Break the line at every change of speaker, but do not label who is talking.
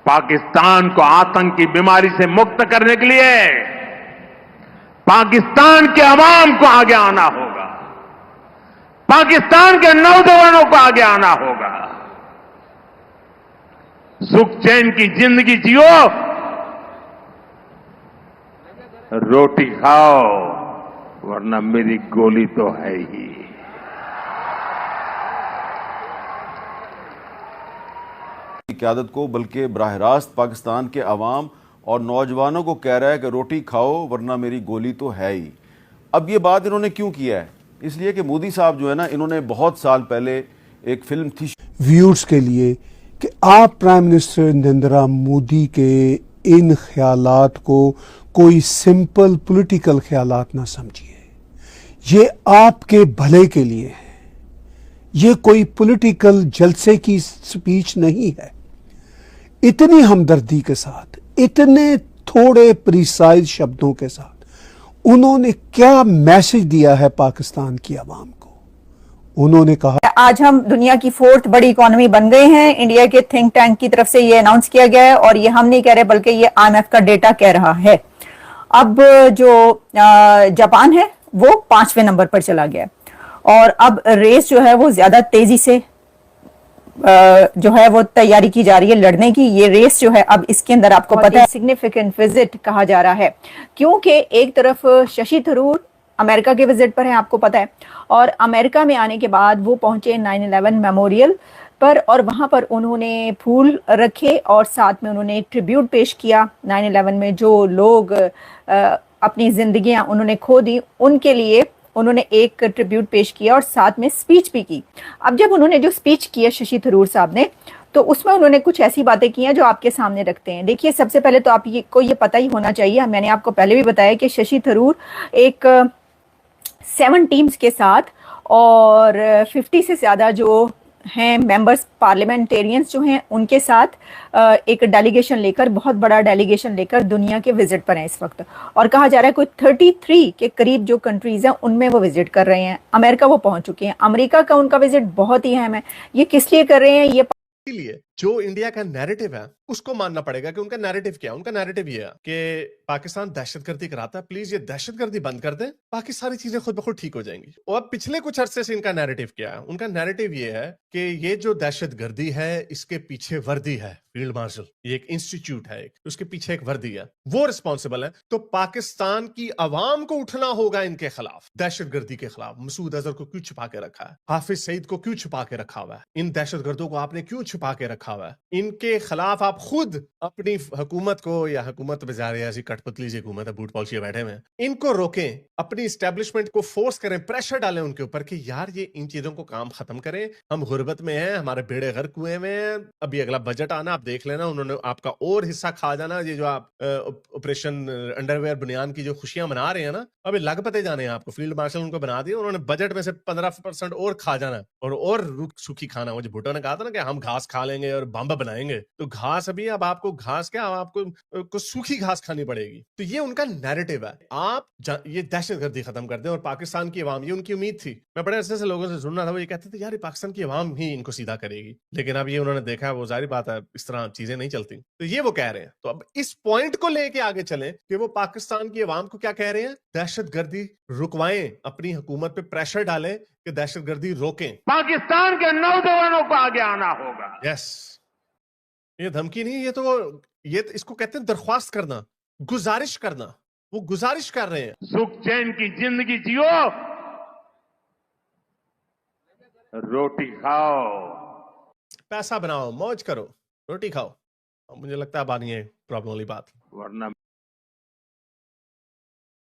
पाकिस्तान को आतंक की बीमारी से मुक्त करने के लिए पाकिस्तान के अवाम को आगे आना होगा, पाकिस्तान के नौजवानों को आगे आना होगा। सुख चैन की जिंदगी जियो, रोटी खाओ, वरना मेरी गोली तो है ही।
क़यादत को बल्कि बराह रास्त पाकिस्तान के अवाम और नौजवानों को कह रहा है कि रोटी खाओ वरना मेरी गोली तो है ही। अब ये बात इन्होंने क्यों किया है? इसलिए कि मोदी साहब जो है ना, इन्होंने बहुत साल पहले एक फिल्म थी
व्यूअर्स के लिए कि आप प्राइम मिनिस्टर नरेंद्र मोदी के इन ख्यालात को कोई सिंपल पॉलिटिकल ख्यालात ना समझिए। ये आपके भले के लिए है, ये कोई पॉलिटिकल जलसे की स्पीच नहीं है। इतनी हमदर्दी के साथ, इतने थोड़े प्रिसाइज शब्दों के साथ उन्होंने क्या मैसेज दिया है पाकिस्तान की आवाम को। उन्होंने कहा
आज हम दुनिया की 4th बड़ी इकोनॉमी बन गए हैं। इंडिया के थिंक टैंक की तरफ से ये अनाउंस किया गया है और ये हम नहीं कह रहे बल्कि ये IMF का डेटा कह रहा है। अब जो जापान है वो 5वें नंबर पर चला गया और अब रेस जो है वो ज्यादा तेजी से जो है वो तैयारी की जा रही है लड़ने की। ये रेस जो है अब इसके अंदर आपको पता है सिग्निफिकेंट विजिट कहा जा रहा है, क्योंकि एक तरफ शशि थरूर अमेरिका के विजिट पर है, आपको पता है, और अमेरिका में आने के बाद वो पहुंचे 9/11 मेमोरियल पर और वहां पर उन्होंने फूल रखे और साथ में उन्होंने ट्रिब्यूट पेश किया। 9/11 में जो लोग अपनी जिंदगियां उन्होंने खो दी उनके लिए उन्होंने एक ट्रिब्यूट पेश किया और साथ में स्पीच भी की। अब जब उन्होंने जो स्पीच किया शशि थरूर साहब ने, तो उसमें उन्होंने कुछ ऐसी बातें की हैं जो आपके सामने रखते हैं। देखिए, सबसे पहले तो आप को ये पता ही होना चाहिए, मैंने आपको पहले भी बताया कि शशि थरूर एक 7 टीम्स के साथ और 50 से ज्यादा जो हैं मेंबर्स पार्लियामेंटेरियंस जो हैं उनके साथ एक डेलीगेशन लेकर, बहुत बड़ा डेलीगेशन लेकर दुनिया के विजिट पर हैं इस वक्त। और कहा जा रहा है कोई 33 के करीब जो कंट्रीज हैं उनमें वो विजिट कर रहे हैं। अमेरिका वो पहुंच चुके हैं। अमेरिका का उनका विजिट बहुत ही अहम है। ये किस लिए कर रहे हैं? ये
लिए जो इंडिया का नैरेटिव है उसको मानना पड़ेगा कि उनका नैरेटिव क्या है। उनका नैरेटिव ये है कि पाकिस्तान दहशतगर्दी कराता है, प्लीज ये दहशतगर्दी बंद कर दें, बाकी सारी चीजें खुद ब खुद ठीक हो जाएंगी। और अब पिछले कुछ अरसे से इनका नैरेटिव क्या है? उनका नैरेटिव ये है कि ये जो दहशतगर्दी है इसके पीछे वर्दी है, फील्ड मार्शल, ये एक इंस्टीट्यूट है, उसके पीछे एक वर्दी है, वो रिस्पॉन्सिबल है। तो पाकिस्तान की अवाम को उठना होगा इनके खिलाफ, दहशतगर्दी के खिलाफ। मसूद अजहर को क्यों छुपा के रखा है? हाफिज सईद को क्यों छुपा के रखा हुआ है? इन दहशतगर्दों को आपने क्यों छुपा के रखा हुआ है? इनके खिलाफ आप खुद अपनी हुकूमत को, या हुकूमत बेचारे ऐसी कठपुतली सी हुकूमत है, बूट पॉलिसी बैठे हुए हैं, इनको रोकें, अपनी स्टैब्लिशमेंट को फोर्स करें, प्रेशर डालें उनके ऊपर कि यार ये इन चीजों को काम खत्म करें। हम गुर्बत में हैं, हमारे बेड़े गर्क हुए हैं, अभी अगला बजट आना, आप देख लेना, उन्होंने आपका और हिस्सा खा जाना। ये जो आप ऑपरेशन अंडरवेयर बुनियान की जो खुशियां मना रहे हैं ना, अभी लग पते जाने हैं आपको। फील्ड मार्शल उनको बना दिया उन्होंने, बजट में से 15% और खा जाना और सूखी खाना। वो जो भुट्टो ने कहा था ना कि हम घास खा लेंगे और बम बनाएंगे, तो घास अभी अब आपको घास क्या, अब आपको सूखी घास खानी पड़ेगी। तो ये उनका नैरेटिव है। आप ये दहशतगर्दी खत्म कर दें और पाकिस्तान की आवाम, ये उनकी उम्मीद थी। मैं बड़े अरसे से लोगों से सुन रहा था, वो ये कहते थे यार ये पाकिस्तान की आवाम ही इनको सीधा करेगी, लेकिन अब ये उन्होंने देखा, वो जाहिर बात है इस तरह चीजें नहीं चलती। तो ये वो कह रहे हैं। तो अब इस पॉइंट को लेके आगे चलें कि वो पाकिस्तान की आवाम को क्या कह रहे हैं? दहशतगर्दी रुकवाएं, अपनी हुकूमत पे प्रेशर डालें कि दहशतगर्दी रोकें,
पाकिस्तान के नौजवानों को आगे आना होगा।
यस, ये धमकी नहीं, ये इसको कहते हैं दरख्वास्त करना, गुजारिश करना। वो गुजारिश कर रहे हैं।
सुख चैन की जिंदगी जियो, रोटी खाओ,
पैसा बनाओ, मौज करो, रोटी खाओ। मुझे लगता है अब आनी है प्रॉब्लम वाली बात,
वरना